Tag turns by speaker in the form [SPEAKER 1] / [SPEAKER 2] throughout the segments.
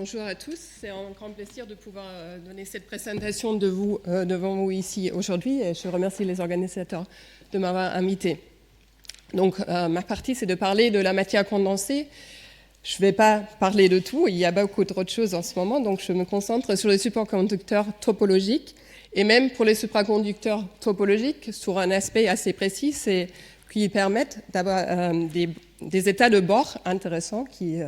[SPEAKER 1] Bonjour à tous, c'est un grand plaisir de pouvoir donner cette présentation devant vous ici aujourd'hui et je remercie les organisateurs de m'avoir invité. Donc ma partie c'est de parler de la matière condensée. Je ne vais pas parler de tout, il y a beaucoup d'autres choses en ce moment, donc je me concentre sur les superconducteurs topologiques et même pour les supraconducteurs topologiques sur un aspect assez précis, c'est qui permettent d'avoir des états de bord intéressants qui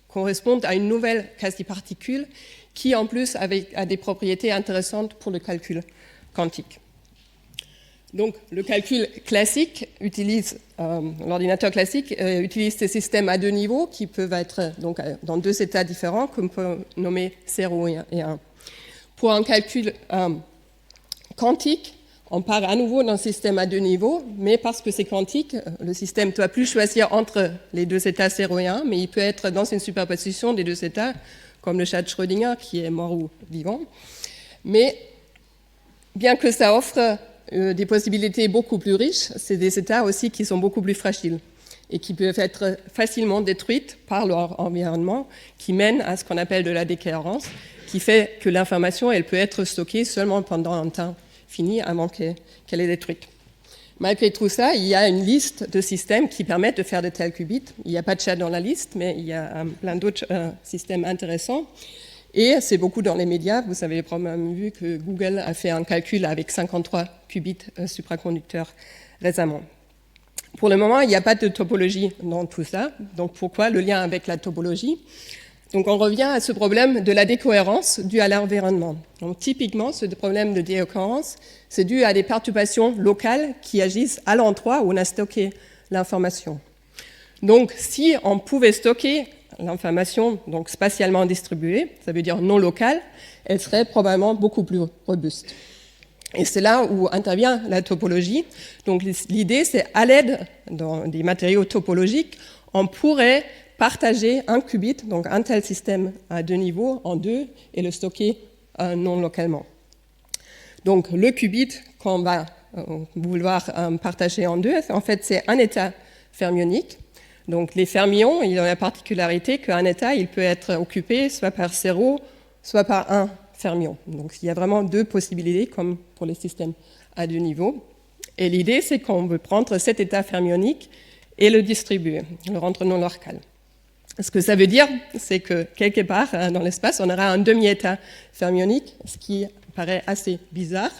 [SPEAKER 1] correspondent à une nouvelle quasi-particule qui, en plus, a des propriétés intéressantes pour le calcul quantique. Donc, le calcul classique utilise, l'ordinateur classique utilise ces systèmes à deux niveaux qui peuvent être donc, dans deux états différents, qu'on peut nommer 0 et 1. Pour un calcul quantique, on part à nouveau d'un système à deux niveaux, mais parce que c'est quantique, le système ne doit plus choisir entre les deux états 0 et 1, mais il peut être dans une superposition des deux états, comme le chat de Schrödinger, qui est mort ou vivant. Mais bien que ça offre des possibilités beaucoup plus riches, c'est des états aussi qui sont beaucoup plus fragiles et qui peuvent être facilement détruits par leur environnement, qui mène à ce qu'on appelle de la décohérence, qui fait que l'information elle peut être stockée seulement pendant un temps fini avant qu'elle est détruite. Malgré tout ça, il y a une liste de systèmes qui permettent de faire de tels qubits. Il n'y a pas de chat dans la liste, mais il y a plein d'autres systèmes intéressants. Et c'est beaucoup dans les médias. Vous avez probablement vu que Google a fait un calcul avec 53 qubits supraconducteurs récemment. Pour le moment, il n'y a pas de topologie dans tout ça. Donc pourquoi le lien avec la topologie ? Donc on revient à ce problème de la décohérence due à l'environnement. Donc typiquement, ce problème de décohérence, c'est dû à des perturbations locales qui agissent à l'endroit où on a stocké l'information. Donc si on pouvait stocker l'information donc spatialement distribuée, ça veut dire non locale, elle serait probablement beaucoup plus robuste. Et c'est là où intervient la topologie. Donc l'idée, c'est à l'aide des matériaux topologiques, on pourrait partager un qubit, donc un tel système à deux niveaux, en deux, et le stocker non localement. Donc le qubit qu'on va vouloir partager en deux, en fait c'est un état fermionique. Donc les fermions, ils ont la particularité qu'un état, il peut être occupé soit par 0, soit par un fermion. Donc il y a vraiment deux possibilités, comme pour les systèmes à deux niveaux. Et l'idée, c'est qu'on veut prendre cet état fermionique et le distribuer, le rendre non local. Ce que ça veut dire, c'est que quelque part dans l'espace, on aura un demi-état fermionique, ce qui paraît assez bizarre.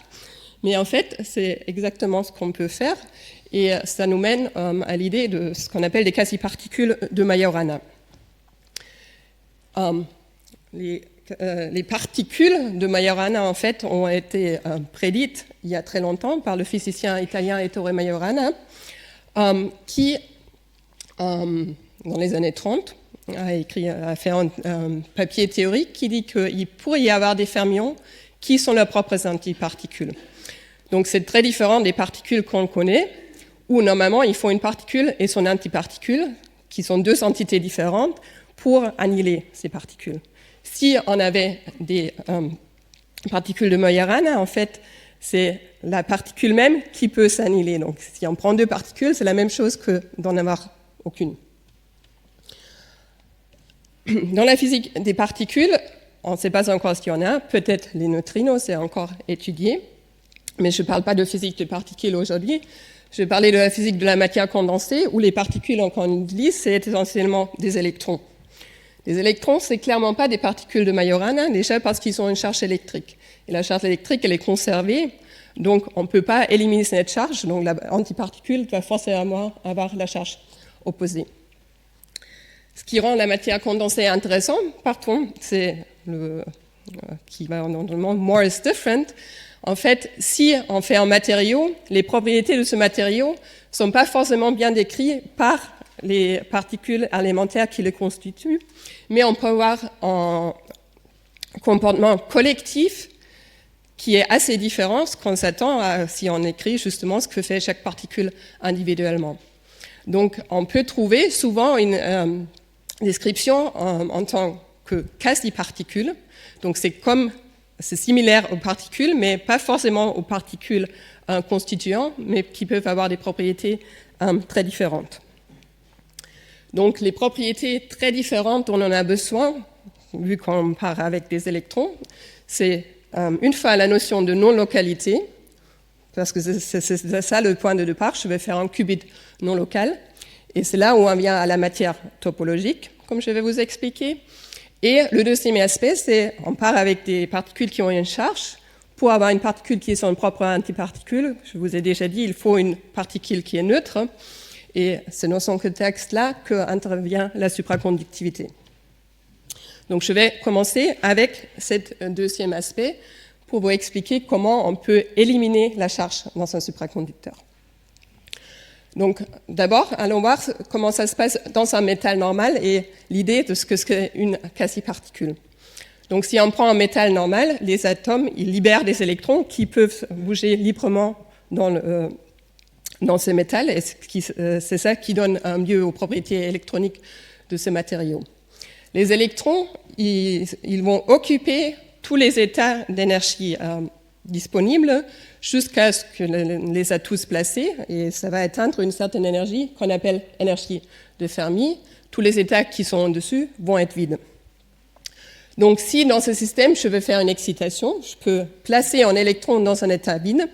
[SPEAKER 1] Mais en fait, c'est exactement ce qu'on peut faire. Et ça nous mène à l'idée de ce qu'on appelle des quasi-particules de Majorana. Les particules de Majorana, en fait, ont été prédites il y a très longtemps par le physicien italien Ettore Majorana, qui, dans les années 30, a fait un papier théorique qui dit qu'il pourrait y avoir des fermions qui sont leurs propres antiparticules. Donc c'est très différent des particules qu'on connaît, où normalement il faut une particule et son antiparticule, qui sont deux entités différentes, pour annihiler ces particules. Si on avait des particules de Majorana, en fait, c'est la particule même qui peut s'annihiler. Donc si on prend deux particules, c'est la même chose que d'en avoir aucune. Dans la physique des particules, on ne sait pas encore ce qu'il y en a, peut-être les neutrinos, c'est encore étudié, mais je ne parle pas de physique des particules aujourd'hui, je vais parler de la physique de la matière condensée, où les particules qu'on utilise, c'est essentiellement des électrons. Les électrons, c'est clairement pas des particules de Majorana, déjà parce qu'ils ont une charge électrique. Et la charge électrique, elle est conservée, donc on ne peut pas éliminer cette charge, donc l'antiparticule doit forcément avoir la charge opposée. Ce qui rend la matière condensée intéressante, par contre, c'est qui va dans le monde more is different. En fait, si on fait un matériau, les propriétés de ce matériau ne sont pas forcément bien décrites par les particules élémentaires qui le constituent, mais on peut avoir un comportement collectif qui est assez différent de ce qu'on s'attend à si on écrit justement ce que fait chaque particule individuellement. Donc, on peut trouver souvent une description en tant que quasi-particules. Donc, c'est similaire aux particules, mais pas forcément aux particules constituantes, mais qui peuvent avoir des propriétés très différentes. Donc les propriétés très différentes dont on a besoin, vu qu'on part avec des électrons, c'est une fois la notion de non-localité, parce que c'est ça le point de départ, je vais faire un qubit non local, et c'est là où on vient à la matière topologique, comme je vais vous expliquer. Et le deuxième aspect, c'est on part avec des particules qui ont une charge. Pour avoir une particule qui est son propre antiparticule, je vous ai déjà dit, il faut une particule qui est neutre, et c'est dans ce contexte-là qu'intervient la supraconductivité. Donc je vais commencer avec ce deuxième aspect pour vous expliquer comment on peut éliminer la charge dans un supraconducteur. Donc d'abord, allons voir comment ça se passe dans un métal normal et l'idée de ce que c'est une quasi-particule. Donc si on prend un métal normal, les atomes ils libèrent des électrons qui peuvent bouger librement dans ce métal, et c'est ça qui donne un lieu aux propriétés électroniques de ce matériau. Les électrons, ils vont occuper tous les états d'énergie disponibles jusqu'à ce qu'on les a tous placés, et ça va atteindre une certaine énergie qu'on appelle énergie de Fermi. Tous les états qui sont au-dessus vont être vides. Donc si dans ce système, je veux faire une excitation, je peux placer un électron dans un état vide.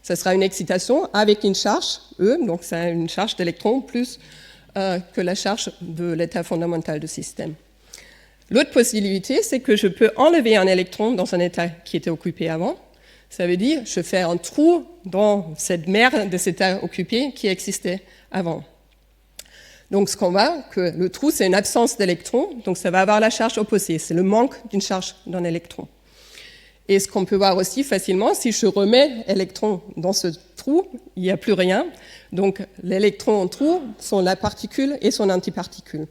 [SPEAKER 1] Ça sera une excitation avec une charge, E, donc c'est une charge d'électron plus que la charge de l'état fondamental du système. L'autre possibilité, c'est que je peux enlever un électron dans un état qui était occupé avant. Ça veut dire je fais un trou dans cette mer de cet état occupé qui existait avant. Donc ce qu'on voit, que le trou, c'est une absence d'électrons, donc ça va avoir la charge opposée, c'est le manque d'une charge d'un électron. Et ce qu'on peut voir aussi facilement, si je remets l'électron dans ce trou, il n'y a plus rien. Donc l'électron en trou sont la particule et son antiparticule.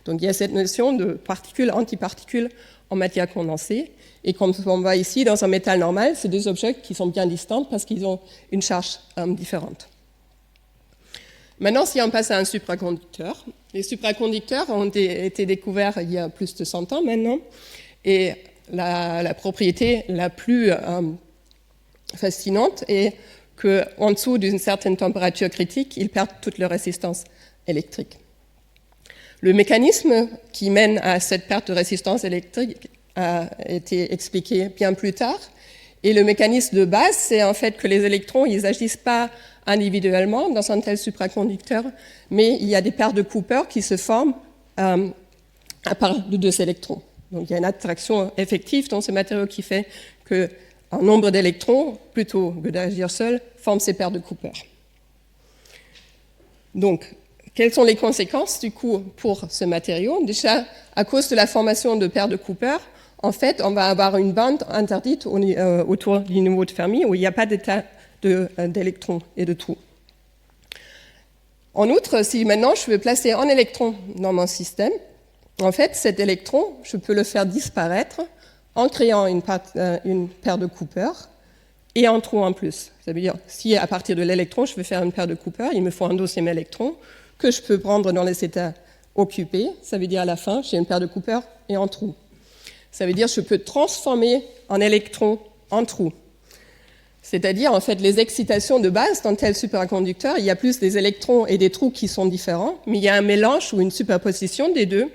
[SPEAKER 1] Donc il y a cette notion de particule-antiparticule en matière condensée. Et comme on voit ici, dans un métal normal, c'est deux objets qui sont bien distants parce qu'ils ont une charge différente. Maintenant, si on passe à un supraconducteur, les supraconducteurs ont été découverts il y a plus de 100 ans maintenant, et la propriété la plus fascinante est qu'en dessous d'une certaine température critique, ils perdent toute leur résistance électrique. Le mécanisme qui mène à cette perte de résistance électrique a été expliqué bien plus tard, et le mécanisme de base, c'est en fait que les électrons, ils n'agissent pas individuellement dans un tel supraconducteur, mais il y a des paires de Cooper qui se forment à part de deux électrons. Donc il y a une attraction effective dans ce matériau qui fait qu'un nombre d'électrons, plutôt que d'agir seul, forme ces paires de Cooper. Donc, quelles sont les conséquences du coup pour ce matériau? Déjà, à cause de la formation de paires de Cooper, en fait, on va avoir une bande interdite autour du niveau de Fermi où il n'y a pas d'état d'électrons et de trous. En outre, si maintenant je veux placer un électron dans mon système, en fait, cet électron, je peux le faire disparaître en créant une paire de Cooper et un trou en plus. Ça veut dire, si à partir de l'électron, je veux faire une paire de Cooper, il me faut un deuxième électron que je peux prendre dans les états occupés. Ça veut dire à la fin, j'ai une paire de Cooper et un trou. Ça veut dire je peux transformer un électron en trou. C'est-à-dire, en fait, les excitations de base dans tel superconducteur, il y a plus des électrons et des trous qui sont différents, mais il y a un mélange ou une superposition des deux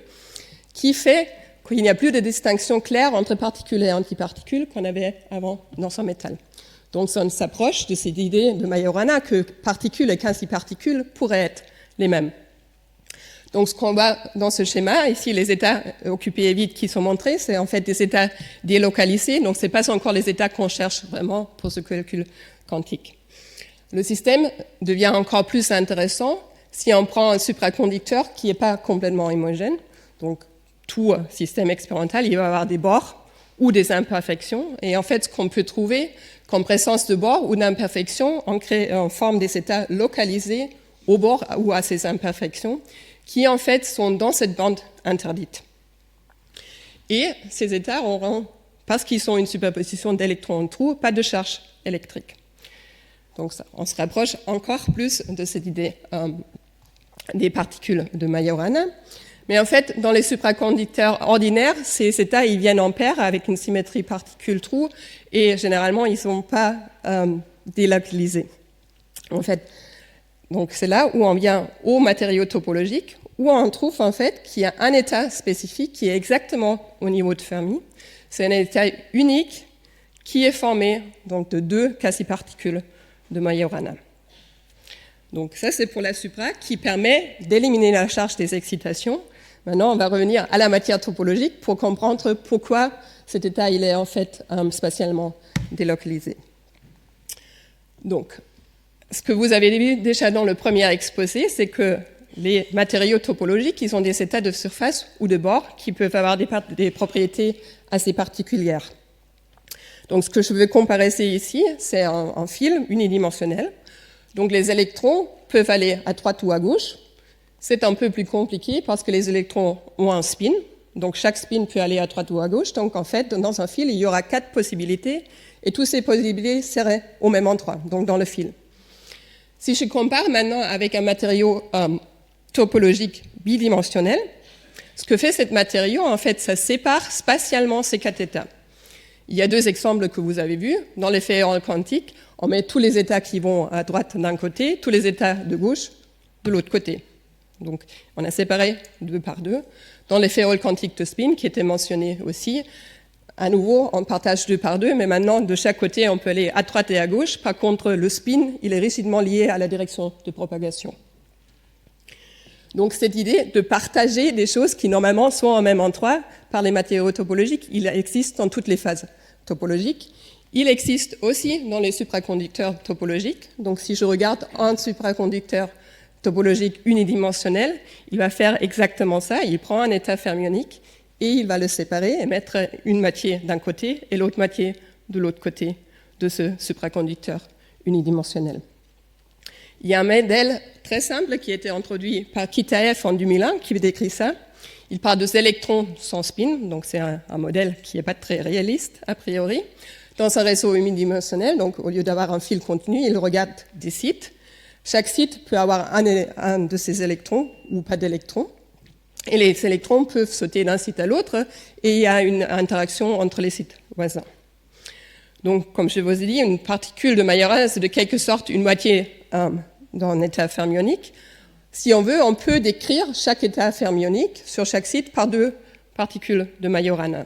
[SPEAKER 1] qui fait qu'il n'y a plus de distinction claire entre particules et antiparticules qu'on avait avant dans un métal. Donc, ça s'approche de cette idée de Majorana que particules et quasi-particules pourraient être les mêmes. Donc, ce qu'on voit dans ce schéma, ici, les états occupés et vides qui sont montrés, c'est en fait des états délocalisés. Donc, ce n'est pas encore les états qu'on cherche vraiment pour ce calcul quantique. Le système devient encore plus intéressant si on prend un supraconducteur qui n'est pas complètement homogène. Donc, tout système expérimental, il va avoir des bords ou des imperfections. Et en fait, ce qu'on peut trouver comme présence de bords ou d'imperfections, on forme des états localisés au bord ou à ces imperfections, qui en fait sont dans cette bande interdite. Et ces états auront, parce qu'ils sont une superposition d'électrons en trous, pas de charge électrique. Donc ça, on se rapproche encore plus de cette idée des particules de Majorana. Mais en fait, dans les supraconducteurs ordinaires, ces états ils viennent en paire avec une symétrie particule-trou et généralement ils ne sont pas délocalisés. En fait, donc c'est là où on vient aux matériaux topologiques, où on trouve en fait qu'il y a un état spécifique qui est exactement au niveau de Fermi. C'est un état unique qui est formé donc, de 2 quasi-particules de Majorana. Donc ça, c'est pour la supra qui permet d'éliminer la charge des excitations. Maintenant, on va revenir à la matière topologique pour comprendre pourquoi cet état il est en fait spatialement délocalisé. Donc, ce que vous avez vu déjà dans le premier exposé, c'est que les matériaux topologiques, ils ont des états de surface ou de bord qui peuvent avoir des propriétés assez particulières. Donc, ce que je veux comparer ici, c'est un fil unidimensionnel. Donc, les électrons peuvent aller à droite ou à gauche. C'est un peu plus compliqué parce que les électrons ont un spin. Donc, chaque spin peut aller à droite ou à gauche. Donc, en fait, dans un fil, il y aura 4 possibilités et toutes ces possibilités seraient au même endroit, donc dans le fil. Si je compare maintenant avec un matériau topologique bidimensionnel, ce que fait ce matériau, en fait, ça sépare spatialement ces 4 états. Il y a 2 exemples que vous avez vus. Dans les ferroles quantiques, on met tous les états qui vont à droite d'un côté, tous les états de gauche de l'autre côté. Donc, on a séparé 2 par 2. Dans les ferroles quantiques de spin, qui étaient mentionnés aussi, à nouveau, on partage 2 par 2, mais maintenant, de chaque côté, on peut aller à droite et à gauche. Par contre, le spin, il est rigidement lié à la direction de propagation. Donc, cette idée de partager des choses qui, normalement, sont au même endroit par les matériaux topologiques, il existe dans toutes les phases topologiques. Il existe aussi dans les supraconducteurs topologiques. Donc, si je regarde un supraconducteur topologique unidimensionnel, il va faire exactement ça. Il prend un état fermionique et il va le séparer et mettre une moitié d'un côté et l'autre moitié de l'autre côté de ce supraconducteur unidimensionnel. Il y a un modèle très simple qui a été introduit par Kitaev en 2001 qui décrit ça. Il parle des électrons sans spin, donc c'est un modèle qui n'est pas très réaliste a priori. Dans un réseau unidimensionnel, donc au lieu d'avoir un fil continu, il regarde des sites. Chaque site peut avoir un de ces électrons ou pas d'électrons. Et les électrons peuvent sauter d'un site à l'autre et il y a une interaction entre les sites voisins. Donc, comme je vous ai dit, une particule de Majorana, c'est de quelque sorte une moitié d'un état fermionique. Si on veut, on peut décrire chaque état fermionique sur chaque site par 2 particules de Majorana.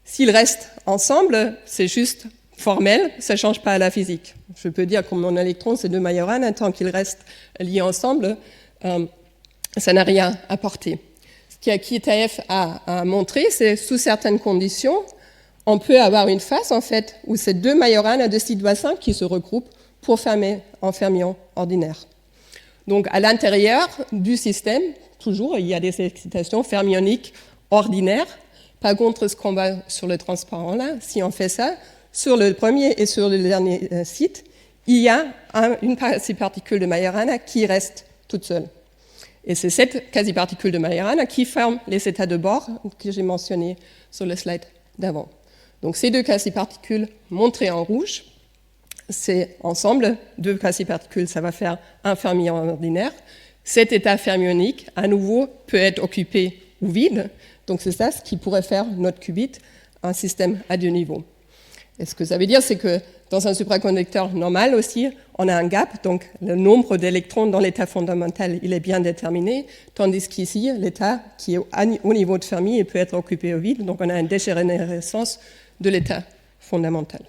[SPEAKER 1] S'ils restent ensemble, c'est juste formel, ça ne change pas à la physique. Je peux dire que mon électron, c'est 2 Majorana, tant qu'ils restent liés ensemble, ça n'a rien apporté. Ce qu'Kitaev a montré, c'est sous certaines conditions, on peut avoir une phase, en fait, où c'est 2 Majorana de sites voisins qui se regroupent pour former un fermion ordinaire. Donc, à l'intérieur du système, toujours, il y a des excitations fermioniques ordinaires. Par contre, ce qu'on voit sur le transparent là, si on fait ça, sur le premier et sur le dernier site, il y a une quasi-particule de Majorana qui reste toute seule. Et c'est cette quasi-particule de Majorana qui forme les états de bord que j'ai mentionnés sur le slide d'avant. Donc ces 2 quasi-particules montrées en rouge, c'est ensemble 2 quasi-particules, ça va faire un fermion ordinaire. Cet état fermionique, à nouveau, peut être occupé ou vide. Donc c'est ça ce qui pourrait faire notre qubit, un système à 2 niveaux. Et ce que ça veut dire, c'est que dans un supraconducteur normal aussi, on a un gap, donc le nombre d'électrons dans l'état fondamental, il est bien déterminé, tandis qu'ici, l'état qui est au niveau de Fermi, il peut être occupé au vide, donc on a une dégénérescence de l'état fondamental.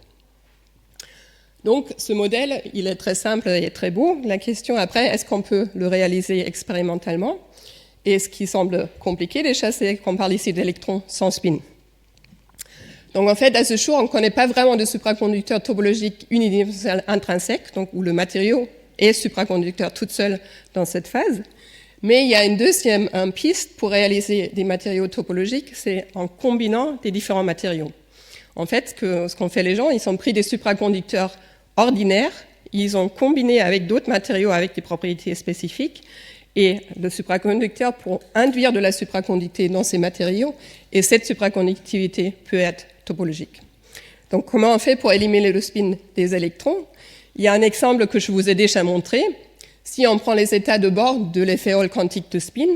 [SPEAKER 1] Donc ce modèle, il est très simple et très beau. La question après, est-ce qu'on peut le réaliser expérimentalement? Et ce qui semble compliqué déjà, c'est qu'on parle ici d'électrons sans spin. Donc en fait, à ce jour, on ne connaît pas vraiment de supraconducteur topologique unidimensionnel intrinsèque, donc où le matériau est supraconducteur toute seule dans cette phase. Mais il y a une deuxième piste pour réaliser des matériaux topologiques, c'est en combinant des différents matériaux. En fait, ce qu'ont fait les gens, ils ont pris des supraconducteurs ordinaires, ils ont combiné avec d'autres matériaux avec des propriétés spécifiques, et le supraconducteur pour induire de la supraconductivité dans ces matériaux, et cette supraconductivité peut être topologique. Donc comment on fait pour éliminer le spin des électrons? Il y a un exemple que je vous ai déjà montré. Si on prend les états de bord de l'effet quantique de spin,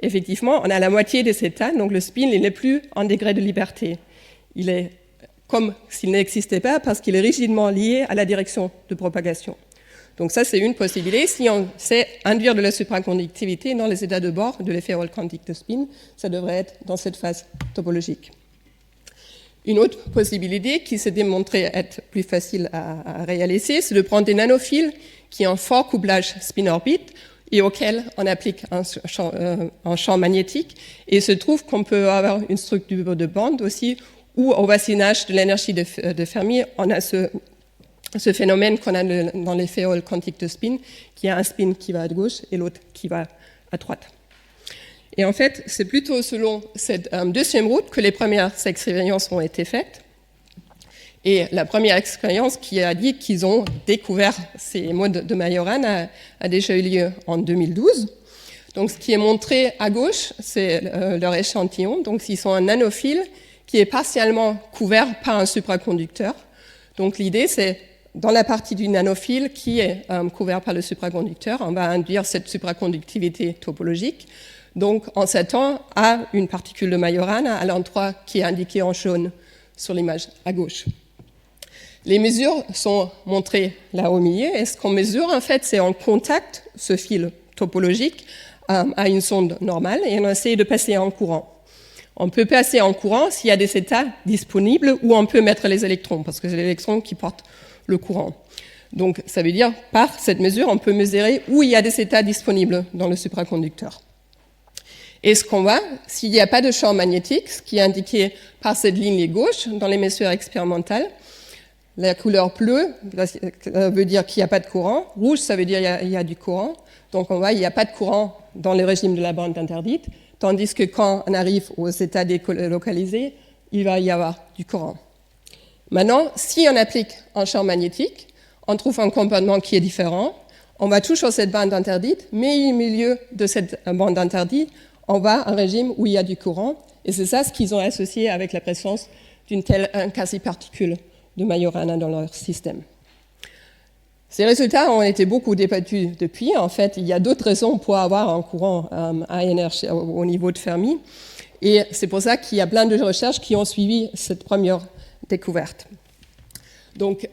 [SPEAKER 1] effectivement, on a la moitié des états, donc le spin il n'est plus en degré de liberté. Il est comme s'il n'existait pas parce qu'il est rigidement lié à la direction de propagation. Donc ça, c'est une possibilité. Si on sait induire de la supraconductivité dans les états de bord de l'effet Hall quantique de spin, ça devrait être dans cette phase topologique. Une autre possibilité qui s'est démontrée être plus facile à réaliser, c'est de prendre des nanophiles qui ont un fort couplage spin-orbite et auxquels on applique un champ magnétique. Et il se trouve qu'on peut avoir une structure de bande aussi où au voisinage de l'énergie de Fermi, on a ce phénomène qu'on a dans l'effet Hall quantique de spin, qui a un spin qui va à gauche et l'autre qui va à droite. Et en fait, c'est plutôt selon cette deuxième route que les premières expériences ont été faites. Et la première expérience qui a dit qu'ils ont découvert ces modes de Majorana a déjà eu lieu en 2012. Donc, ce qui est montré à gauche, c'est leur échantillon. Donc, ils sont un nanophile qui est partiellement couvert par un supraconducteur. Donc, l'idée, c'est dans la partie du nanophile qui est couvert par le supraconducteur, on va induire cette supraconductivité topologique. Donc, on s'attend à une particule de Majorana à l'endroit qui est indiqué en jaune sur l'image à gauche. Les mesures sont montrées là au milieu. Et ce qu'on mesure, en fait, c'est en contact ce fil topologique à une sonde normale et on essaie de passer en courant. On peut passer en courant s'il y a des états disponibles ou on peut mettre les électrons, parce que c'est l'électron qui porte le courant. Donc, ça veut dire, par cette mesure, on peut mesurer où il y a des états disponibles dans le supraconducteur. Et ce qu'on voit, s'il n'y a pas de champ magnétique, ce qui est indiqué par cette ligne gauche dans les mesures expérimentales, la couleur bleue veut dire qu'il n'y a pas de courant, rouge, ça veut dire qu'il y a du courant. Donc, on voit qu'il n'y a pas de courant dans le régime de la bande interdite, tandis que quand on arrive aux états délocalisés, il va y avoir du courant. Maintenant, si on applique un champ magnétique, on trouve un comportement qui est différent. On va toujours cette bande interdite, mais au milieu de cette bande interdite, on va à un régime où il y a du courant. Et c'est ça ce qu'ils ont associé avec la présence d'une telle quasi-particule de Majorana dans leur système. Ces résultats ont été beaucoup débattus depuis. En fait, il y a d'autres raisons pour avoir un courant à énergie au niveau de Fermi. Et c'est pour ça qu'il y a plein de recherches qui ont suivi cette première découverte. Donc,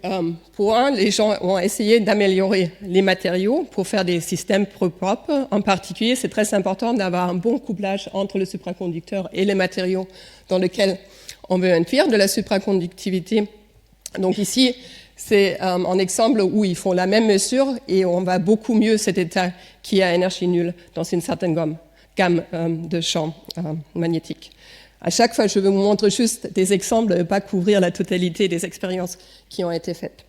[SPEAKER 1] les gens ont essayé d'améliorer les matériaux pour faire des systèmes propres. En particulier, c'est très important d'avoir un bon couplage entre le supraconducteur et les matériaux dans lesquels on veut induire de la supraconductivité. Donc ici, c'est un exemple où ils font la même mesure et on voit beaucoup mieux cet état qui est à énergie nulle dans une certaine gamme de champs magnétiques. À chaque fois, je vais vous montrer juste des exemples, ne pas couvrir la totalité des expériences qui ont été faites.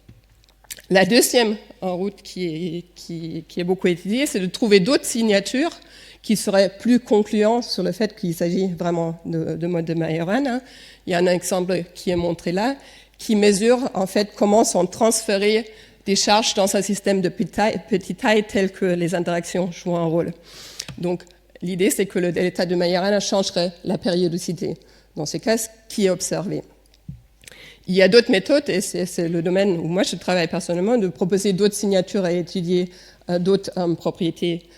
[SPEAKER 1] La deuxième route qui est beaucoup étudiée, c'est de trouver d'autres signatures qui seraient plus concluantes sur le fait qu'il s'agit vraiment de mode de Majorana. Il y a un exemple qui est montré là, qui mesure en fait comment sont transférées des charges dans un système de petite taille tel que les interactions jouent un rôle. Donc, l'idée, c'est que l'état de Majorana changerait la périodicité. Dans ces cas, ce qui est observé. Il y a d'autres méthodes, et c'est le domaine où moi je travaille personnellement, de proposer d'autres signatures à étudier, d'autres propriétés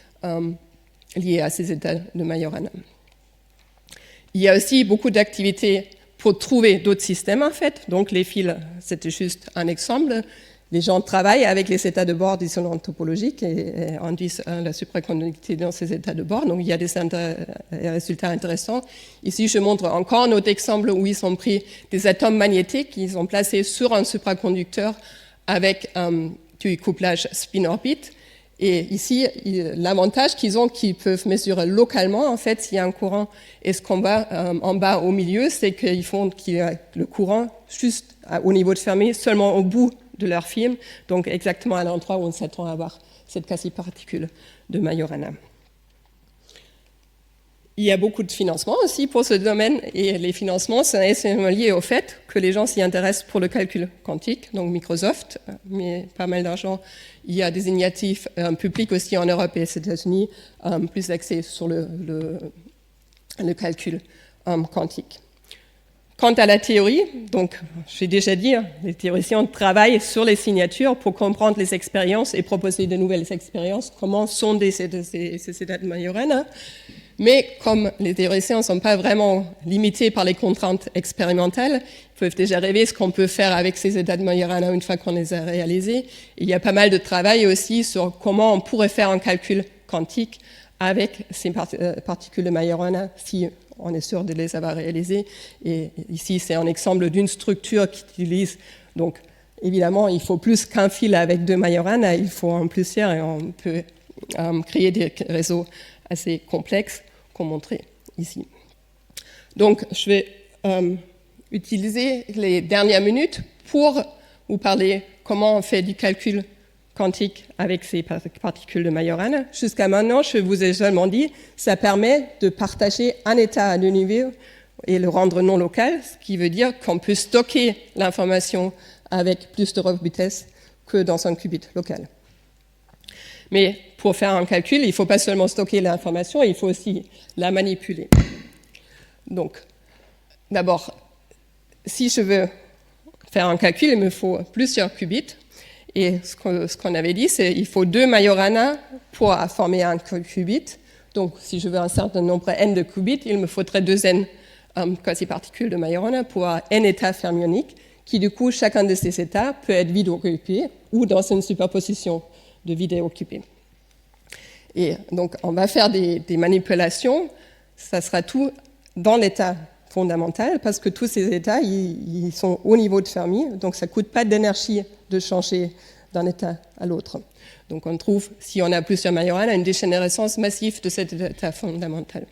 [SPEAKER 1] liées à ces états de Majorana. Il y a aussi beaucoup d'activités pour trouver d'autres systèmes, en fait. Donc, les fils, c'était juste un exemple. Les gens travaillent avec les états de bord dissonants topologiques et induisent la supraconductivité dans ces états de bord. Donc, il y a des résultats intéressants. Ici, je montre encore un autre exemple où ils ont pris des atomes magnétiques qu'ils ont placés sur un supraconducteur avec du couplage spin-orbite. Et ici, l'avantage qu'ils ont, qu'ils peuvent mesurer localement, en fait, s'il y a un courant. Et ce qu'on voit en bas au milieu, c'est qu'il y a le courant juste au niveau de Fermi, seulement au bout de leur film, donc exactement à l'endroit où on s'attend à avoir cette quasi-particule de Majorana. Il y a beaucoup de financement aussi pour ce domaine, et les financements sont essentiellement liés au fait que les gens s'y intéressent pour le calcul quantique, donc Microsoft, mais pas mal d'argent. Il y a des initiatives publiques aussi en Europe et aux États-Unis, plus axées sur le calcul quantique. Quant à la théorie, donc, j'ai déjà dit, les théoriciens travaillent sur les signatures pour comprendre les expériences et proposer de nouvelles expériences. Comment sont ces états de Majorana? Mais comme les théoriciens ne sont pas vraiment limités par les contraintes expérimentales, ils peuvent déjà rêver ce qu'on peut faire avec ces états de Majorana une fois qu'on les a réalisés. Il y a pas mal de travail aussi sur comment on pourrait faire un calcul quantique avec ces particules de Majorana si on est sûr de les avoir réalisées. Et ici, c'est un exemple d'une structure qui utilise, donc évidemment, il faut plus qu'un fil avec 2 Majorana, il faut en plusieurs et on peut créer des réseaux assez complexes qu'on montrait ici. Donc, je vais utiliser les dernières minutes pour vous parler comment on fait du calcul quantique avec ces particules de Majorana. Jusqu'à maintenant, je vous ai seulement dit, ça permet de partager un état à 2 niveaux et le rendre non local, ce qui veut dire qu'on peut stocker l'information avec plus de vitesse que dans un qubit local. Mais pour faire un calcul, il ne faut pas seulement stocker l'information, il faut aussi la manipuler. Donc, d'abord, si je veux faire un calcul, il me faut plusieurs qubits. Et ce qu'on avait dit, c'est qu'il faut 2 Majorana pour former un qubit. Donc, si je veux un certain nombre n de qubits, il me faudrait 2 n quasi-particules de Majorana pour n états fermioniques, qui du coup, chacun de ces états peut être vide occupé ou dans une superposition de vide et occupé. Et donc, on va faire des manipulations, ça sera tout dans l'état fondamental, parce que tous ces états, ils sont au niveau de Fermi, donc ça ne coûte pas d'énergie de changer d'un état à l'autre. Donc on trouve, si on a plusieurs Majorana, une dégénérescence massive de cet état fondamental.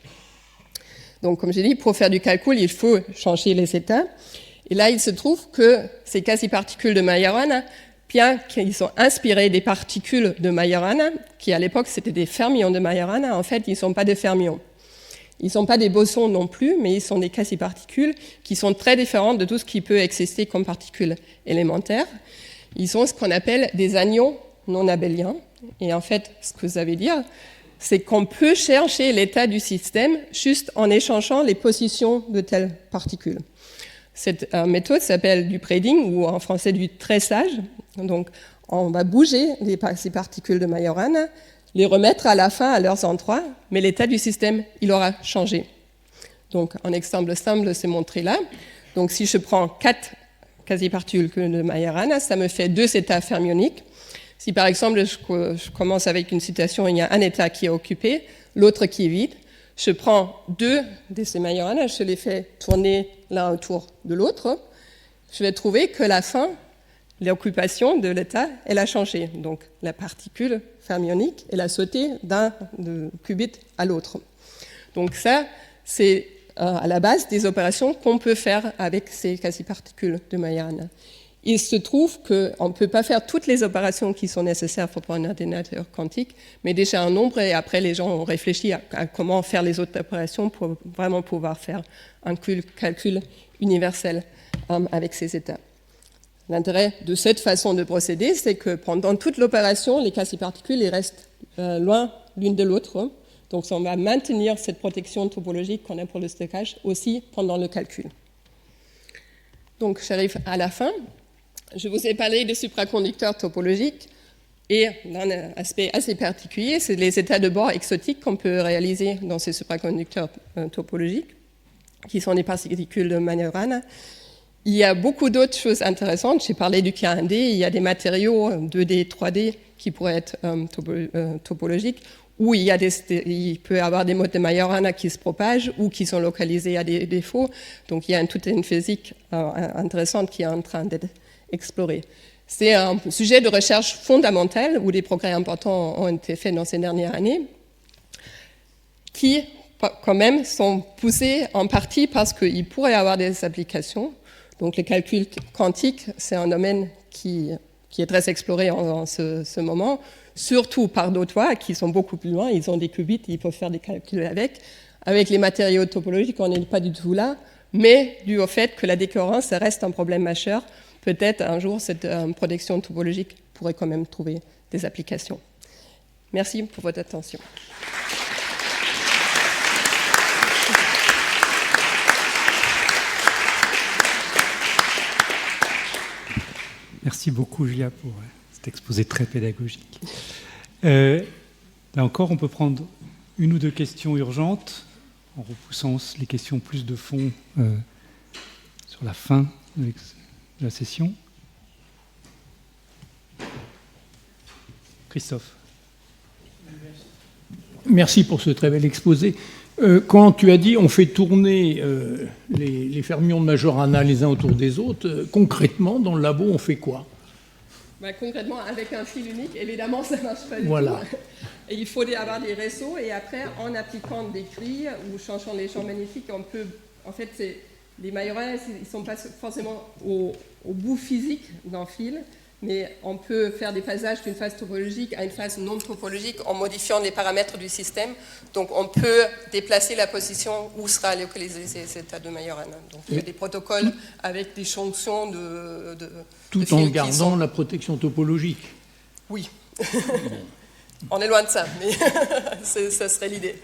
[SPEAKER 1] Donc comme j'ai dit, pour faire du calcul, il faut changer les états. Et là, il se trouve que ces quasi-particules de Majorana, bien qu'ils sont inspirés des particules de Majorana, qui à l'époque c'était des fermions de Majorana, en fait, ils ne sont pas des fermions. Ils ne sont pas des bosons non plus, mais ils sont des quasi-particules qui sont très différentes de tout ce qui peut exister comme particules élémentaires. Ils sont ce qu'on appelle des anions non abéliens. Et en fait, ce que ça veut dire, c'est qu'on peut chercher l'état du système juste en échangeant les positions de telles particules. Cette méthode s'appelle du braiding, ou en français du tressage. Donc, on va bouger ces particules de Majorana, les remettre à la fin à leurs endroits, mais l'état du système, il aura changé. Donc, un exemple simple, c'est montré là. Donc, si je prends 4 quasi-particules de Majorana, ça me fait 2 états fermioniques. Si, par exemple, je commence avec une situation, il y a un état qui est occupé, l'autre qui est vide, je prends 2 de ces Majorana, je les fais tourner l'un autour de l'autre, je vais trouver que la fin, l'occupation de l'état, elle a changé. Donc, la particule fermionique, elle a sauté d'un qubit à l'autre. Donc ça, c'est à la base des opérations qu'on peut faire avec ces quasi-particules de Majorana. Il se trouve qu'on ne peut pas faire toutes les opérations qui sont nécessaires pour un ordinateur quantique, mais déjà un nombre, et après les gens ont réfléchi à comment faire les autres opérations pour vraiment pouvoir faire un calcul universel avec ces états. L'intérêt de cette façon de procéder, c'est que pendant toute l'opération, les quasi-particules restent loin l'une de l'autre. Donc on va maintenir cette protection topologique qu'on a pour le stockage aussi pendant le calcul. Donc j'arrive à la fin. Je vous ai parlé de supraconducteurs topologiques et d'un aspect assez particulier, c'est les états de bord exotiques qu'on peut réaliser dans ces supraconducteurs topologiques, qui sont des particules de Majorana. Il y a beaucoup d'autres choses intéressantes. J'ai parlé du K1D, il y a des matériaux 2D, 3D qui pourraient être topologiques, où il peut y avoir des modes de Majorana qui se propagent ou qui sont localisés à des défauts. Donc il y a toute une physique intéressante qui est en train d'être explorée. C'est un sujet de recherche fondamental où des progrès importants ont été faits dans ces dernières années, qui quand même sont poussés en partie parce qu'il pourrait y avoir des applications. Donc le calcul quantique, c'est un domaine qui est très exploré en ce moment, surtout par d'autres voies qui sont beaucoup plus loin. Ils ont des qubits, ils peuvent faire des calculs avec. Avec les matériaux topologiques, on n'est pas du tout là, mais dû au fait que la décohérence, ça reste un problème majeur, peut-être un jour cette protection topologique pourrait quand même trouver des applications. Merci pour votre attention.
[SPEAKER 2] Merci beaucoup, Julia, pour cet exposé très pédagogique. Là encore, on peut prendre une ou deux questions urgentes, en repoussant les questions plus de fond sur la fin de la session. Christophe.
[SPEAKER 3] Merci pour ce très bel exposé. Quand tu as dit on fait tourner les fermions de Majorana les uns autour des autres, concrètement, dans le labo, on fait quoi?
[SPEAKER 1] Concrètement, avec un fil unique, évidemment, ça ne marche pas du
[SPEAKER 3] Voilà.
[SPEAKER 1] tout. Et il faut avoir des réseaux, et après, en appliquant des grilles ou changeant les champs magnétiques, on peut... En fait, les Majorana, ils ne sont pas forcément au bout physique d'un fil, mais on peut faire des passages d'une phase topologique à une phase non topologique en modifiant les paramètres du système. Donc on peut déplacer la position où sera localisé cet état de Majorana. Donc il y a des protocoles avec des chansons de
[SPEAKER 3] tout en gardant la protection topologique.
[SPEAKER 1] Oui. On est loin de ça, mais ça serait l'idée.